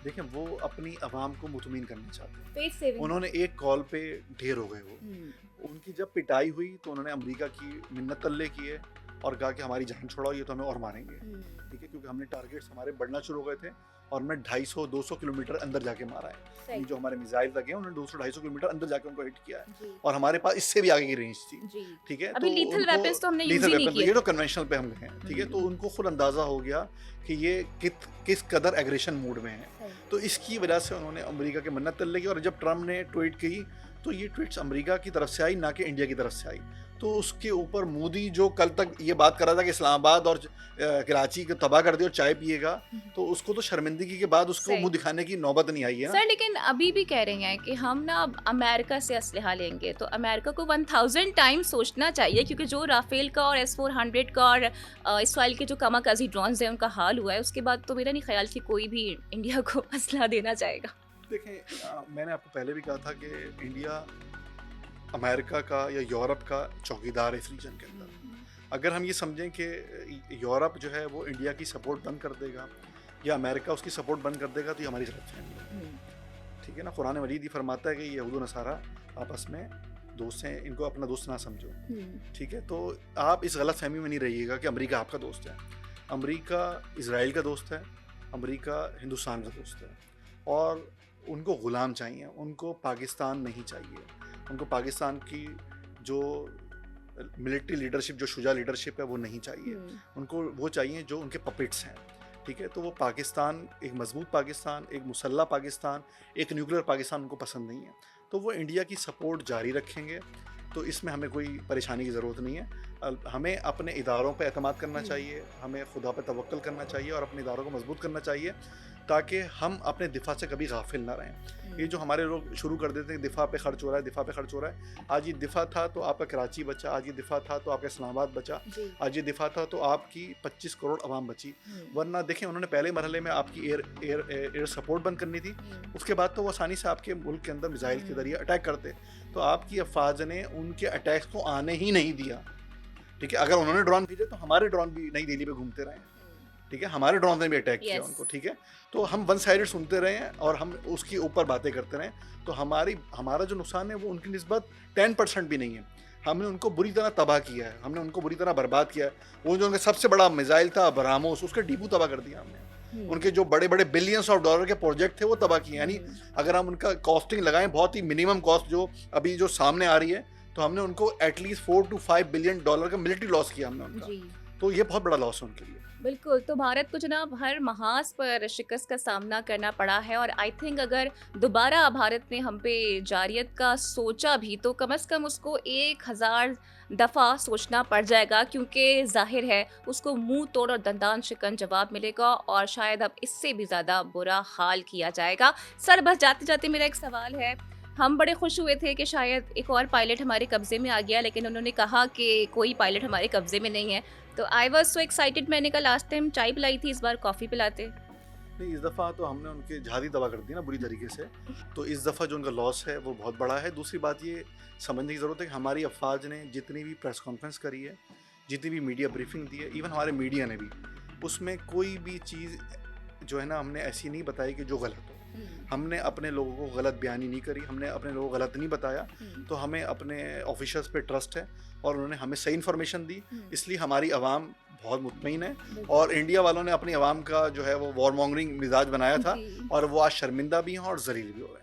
देखें वो अपनी आवाम को मुतमईन करना चाहते हैं। Face saving. उन्होंने एक कॉल पे ढेर हो गए वो। उनकी जब पिटाई हुई तो उन्होंने अमेरिका की मिन्नत तल्ले किए और कहा कि हमारी जान छोड़ाओ, ये तो हमें और मारेंगे। ठीक है, क्योंकि हमने टारगेट्स हमारे बढ़ना शुरू हो गए थे और हमने 250-200 किलोमीटर अंदर जाके मारा है। ये जो हमारे मिसाइल लगे हैं उन्होंने 200-250 किलोमीटर अंदर जाके उनको हिट किया है और हमारे पास इससे भी आगे की रेंज थी। जी। ठीक है, अभी तो लीथल उनको वेपन्स तो हमने यूज लीथल ही नहीं वेपन, किए ये थे। तो कन्वेंशनल पे हमले हैं। ठीक है, तो उनको खुद अंदाजा हो गया कि ये किस कदर एग्रेशन मूड में है। तो इसकी वजह से उन्होंने अमेरिका के मन्नत तल्ले की और जब ट्रम्प ने ट्वीट की तो ये ट्वीट्स अमेरिका की तरफ से आई, ना कि इंडिया की तरफ से आई। तो उसके ऊपर मोदी जो कल तक ये बात कर रहा था कि इस्लामाबाद और कराची को तबाह कर दिया और चाय पिएगा, तो उसको तो शर्मिंदगी के बाद उसको मुंह दिखाने की नौबत नहीं आई है ना। सर लेकिन अभी भी कह रहे हैं कि हम ना अब अमेरिका से असलहा लेंगे, तो अमेरिका को 1000 टाइम सोचना चाहिए, क्योंकि जो राफेल का और S-400 का और इसराइल के जो कामाकाजी ड्रोन्स हैं उनका हाल हुआ है, उसके बाद तो मेरा नहीं ख्याल कि कोई भी इंडिया को असलहा देना चाहेगा। देखें, मैंने आपको पहले भी कहा था कि इंडिया अमेरिका का या यूरोप का चौकीदार है इस रीजन के अंदर। अगर हम ये समझें कि यूरोप जो है वो इंडिया की सपोर्ट बंद कर देगा या अमेरिका उसकी सपोर्ट बंद कर देगा, तो ये हमारी गलतफहमी है। ठीक है ना, कुरान मजीद ही फरमाता है कि यहूद और नसारा आपस में दोस्त हैं, इनको अपना दोस्त ना समझो। ठीक है, तो आप इस गलत फहमी में नहीं रहिएगा कि अमेरिका आपका दोस्त है। अमेरिका इजराइल का दोस्त है, अमेरिका हिंदुस्तान का दोस्त है और उनको ग़ुलाम चाहिए, उनको पाकिस्तान नहीं चाहिए। उनको पाकिस्तान की जो मिलिट्री लीडरशिप, जो शुजा लीडरशिप है वो नहीं चाहिए। उनको वो चाहिए जो उनके पपेट्स हैं। ठीक है, तो वो पाकिस्तान, एक मजबूत पाकिस्तान, एक मुसल्ला पाकिस्तान, एक न्यूक्लियर पाकिस्तान उनको पसंद नहीं है। तो वो इंडिया की सपोर्ट जारी रखेंगे, तो इसमें हमें कोई परेशानी की ज़रूरत नहीं है। हमें अपने इदारों पर एतमाद करना चाहिए, हमें खुदा पर तवक्कल करना चाहिए और अपने इदारों को मजबूत करना चाहिए, ताकि हम अपने दिफा से कभी गाफिल ना रहें। ये जो हमारे लोग शुरू कर देते हैं दिफा पे खर्च हो रहा है, दिफा पे खर्च हो रहा है, आज ये दिफा था तो आपका कराची बचा, आज ये दिफा था तो आपका इस्लामाबाद बचा, आज ये दिफा था तो आपकी 25 करोड़ आवाम बची। वरना देखें, उन्होंने पहले मरहले में आपकी एयर सपोर्ट बंद करनी थी, उसके बाद तो वो आसानी से आपके मुल्क के अंदर मिसाइल के जरिए अटैक करते। तो आपकी अफवाज ने उनके अटैक्स को आने ही नहीं दिया। ठीक है, अगर उन्होंने ड्रोन भेजे तो हमारे ड्रोन भी नई दिल्ली पे घूमते रहे। ठीक है, हमारे ड्रोन ने भी अटैक किया उनको। ठीक है, तो हम वन साइडेड सुनते रहे हैं और हम उसके ऊपर बातें करते रहे, तो हमारा जो नुकसान है वो उनकी निस्बत 10% भी नहीं है। हमने उनको बुरी तरह तबाह किया है, हमने उनको बुरी तरह बर्बाद किया है। वो जो उनका सबसे बड़ा मिसाइल था ब्राह्मोस, उसके डिपो तबाह कर दिया हमने। उनके जो बड़े बड़े बिलियंस ऑफ डॉलर के प्रोजेक्ट थे वो तबाह किए। यानी अगर हम उनका कॉस्टिंग लगाएं, बहुत ही मिनिमम कॉस्ट जो अभी जो सामने आ रही है, तो हमने उनको एटलीस्ट 4 to 5 बिलियन डॉलर का मिलिट्री लॉस किया हमने उनका। तो ये बहुत बड़ा लॉस है उनके लिए। बिल्कुल, तो भारत को जनाब हर महाज पर शिकस्त का सामना करना पड़ा है और आई थिंक अगर दोबारा भारत ने हम पे जारियत का सोचा भी तो कम से कम उसको 1000 दफ़ा सोचना पड़ जाएगा, क्योंकि जाहिर है उसको मुंह तोड़ और दंदान शिकन जवाब मिलेगा और शायद अब इससे भी ज़्यादा बुरा हाल किया जाएगा। सर बस जाते जाते मेरा एक सवाल है, हम बड़े खुश हुए थे कि शायद एक और पायलट हमारे कब्जे में आ गया, लेकिन उन्होंने कहा कि कोई पायलट हमारे कब्जे में नहीं है, तो आई वॉज सो एक्साइटेड। मैंने कहा लास्ट टाइम चाय पिलाई थी, इस बार कॉफ़ी पिलाते। नहीं, इस दफ़ा तो हमने उनके जहाज़ी तबाह कर दी ना बुरी तरीके से, तो इस दफ़ा जो उनका लॉस है वो बहुत बड़ा है। दूसरी बात ये समझने की ज़रूरत है कि हमारी अफवाज ने जितनी भी प्रेस कॉन्फ्रेंस करी है, जितनी भी मीडिया ब्रीफिंग दी है, इवन हमारे मीडिया ने भी, उसमें कोई भी चीज़ जो है ना हमने ऐसी नहीं बताई कि जो गलत हो। हमने अपने लोगों को गलत बयानी नहीं करी, हमने अपने लोगों को गलत नहीं बताया। तो हमें अपने ऑफिशियल्स पे ट्रस्ट है और उन्होंने हमें सही इन्फॉर्मेशन दी, इसलिए हमारी आवाम बहुत मुतमईन है। और इंडिया वालों ने अपनी आवाम का जो है वो वॉर मॉन्गरिंग मिजाज बनाया था और वो आज शर्मिंदा भी हैं और जलील भी हो रहे हैं।